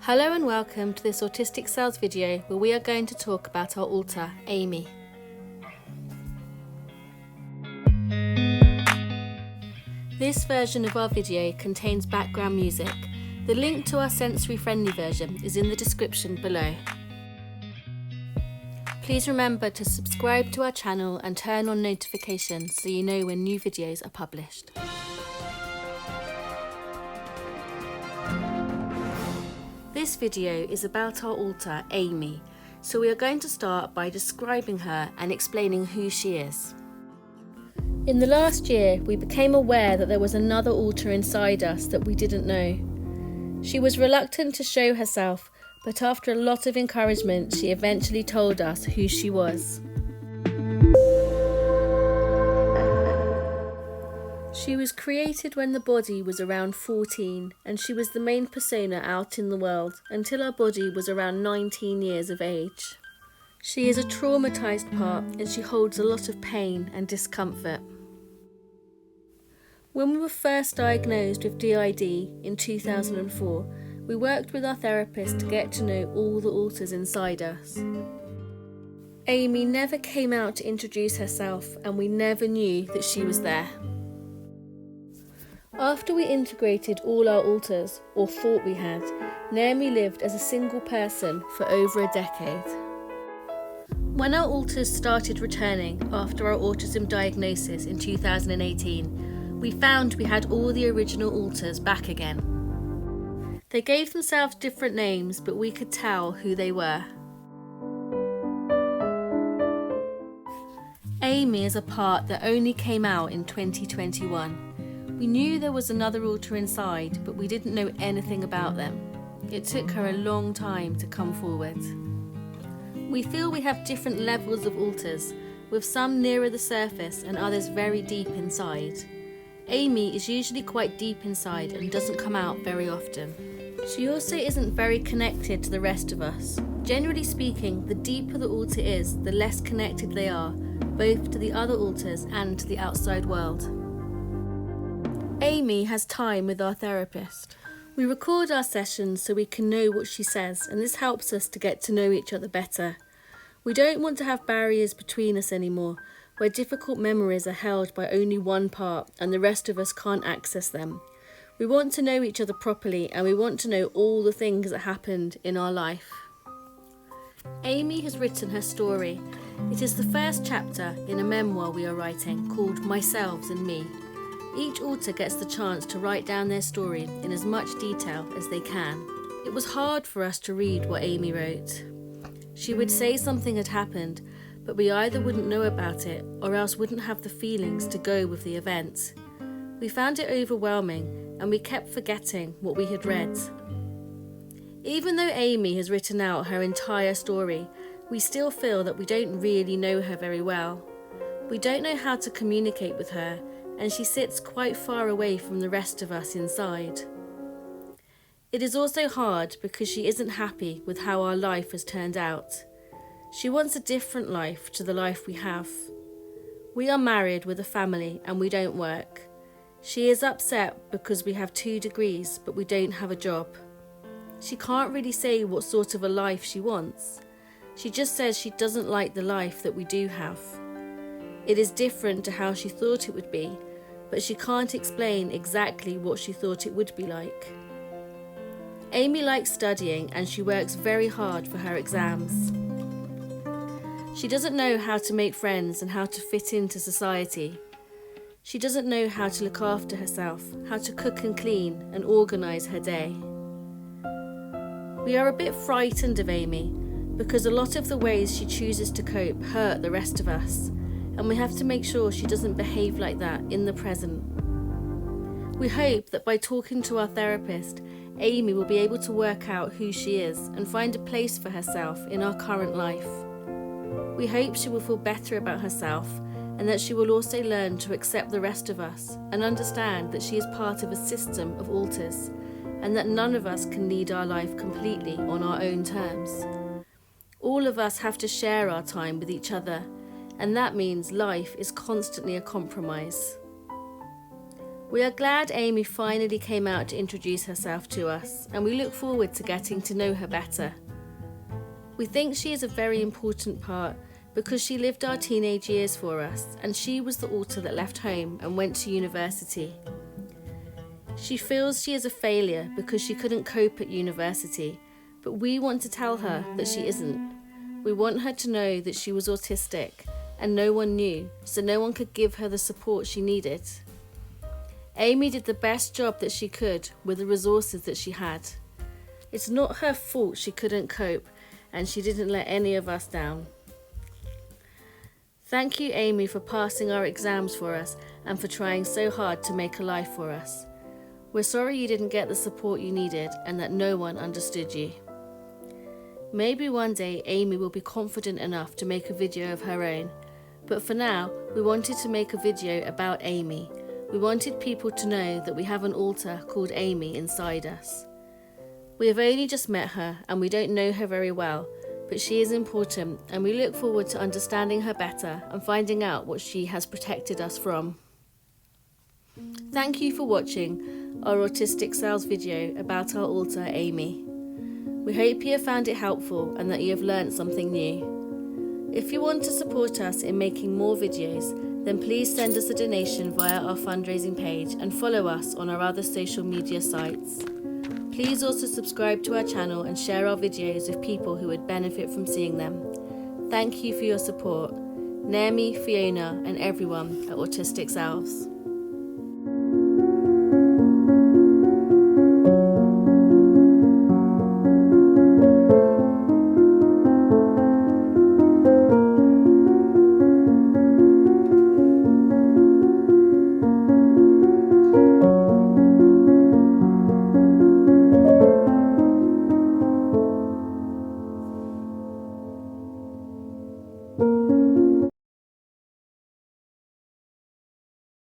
Hello and welcome to this Autistic Cells video where we are going to talk about our alter, Amy. This version of our video contains background music. The link to our sensory-friendly version is in the description below. Please remember to subscribe to our channel and turn on notifications so you know when new videos are published. This video is about our alter, Amy, so we are going to start by describing her and explaining who she is. In the last year, we became aware that there was another alter inside us that we didn't know. She was reluctant to show herself, but after a lot of encouragement, she eventually told us who she was. She was created when the body was around 14, and she was the main persona out in the world until our body was around 19 years of age. She is a traumatised part and she holds a lot of pain and discomfort. When we were first diagnosed with DID in 2004, we worked with our therapist to get to know all the alters inside us. Amy never came out to introduce herself and we never knew that she was there. After we integrated all our alters, or thought we had, Naomi lived as a single person for over a decade. When our alters started returning after our autism diagnosis in 2018, we found we had all the original alters back again. They gave themselves different names, but we could tell who they were. Amy is a part that only came out in 2021. We knew there was another alter inside, but we didn't know anything about them. It took her a long time to come forward. We feel we have different levels of alters, with some nearer the surface and others very deep inside. Amy is usually quite deep inside and doesn't come out very often. She also isn't very connected to the rest of us. Generally speaking, the deeper the alter is, the less connected they are, both to the other alters and to the outside world. Amy has time with our therapist. We record our sessions so we can know what she says, and this helps us to get to know each other better. We don't want to have barriers between us anymore, where difficult memories are held by only one part and the rest of us can't access them. We want to know each other properly, and we want to know all the things that happened in our life. Amy has written her story. It is the first chapter in a memoir we are writing called Myselves and Me. Each alter gets the chance to write down their story in as much detail as they can. It was hard for us to read what Amy wrote. She would say something had happened, but we either wouldn't know about it or else wouldn't have the feelings to go with the event. We found it overwhelming and we kept forgetting what we had read. Even though Amy has written out her entire story, we still feel that we don't really know her very well. We don't know how to communicate with her, and she sits quite far away from the rest of us inside. It is also hard because she isn't happy with how our life has turned out. She wants a different life to the life we have. We are married with a family and we don't work. She is upset because we have 2 degrees but we don't have a job. She can't really say what sort of a life she wants. She just says she doesn't like the life that we do have. It is different to how she thought it would be, but she can't explain exactly what she thought it would be like. Amy likes studying and she works very hard for her exams. She doesn't know how to make friends and how to fit into society. She doesn't know how to look after herself, how to cook and clean and organise her day. We are a bit frightened of Amy because a lot of the ways she chooses to cope hurt the rest of us, and we have to make sure she doesn't behave like that in the present. We hope that by talking to our therapist, Amy will be able to work out who she is and find a place for herself in our current life. We hope she will feel better about herself and that she will also learn to accept the rest of us and understand that she is part of a system of alters and that none of us can lead our life completely on our own terms. All of us have to share our time with each other, and that means life is constantly a compromise. We are glad Amy finally came out to introduce herself to us, and we look forward to getting to know her better. We think she is a very important part because she lived our teenage years for us, and she was the alter that left home and went to university. She feels she is a failure because she couldn't cope at university, but we want to tell her that she isn't. We want her to know that she was autistic and no one knew, so no one could give her the support she needed. Amy did the best job that she could with the resources that she had. It's not her fault she couldn't cope, and she didn't let any of us down. Thank you, Amy, for passing our exams for us and for trying so hard to make a life for us. We're sorry you didn't get the support you needed and that no one understood you. Maybe one day Amy will be confident enough to make a video of her own, but for now we wanted to make a video about Amy. We wanted people to know that we have an alter called Amy inside us. We have only just met her and we don't know her very well, but she is important and we look forward to understanding her better and finding out what she has protected us from. Thank you for watching our Autistic Selves video about our alter Amy. We hope you have found it helpful and that you have learned something new. If you want to support us in making more videos, then please send us a donation via our fundraising page and follow us on our other social media sites. Please also subscribe to our channel and share our videos with people who would benefit from seeing them. Thank you for your support. Naomi, Fiona and everyone at Autistic Selves.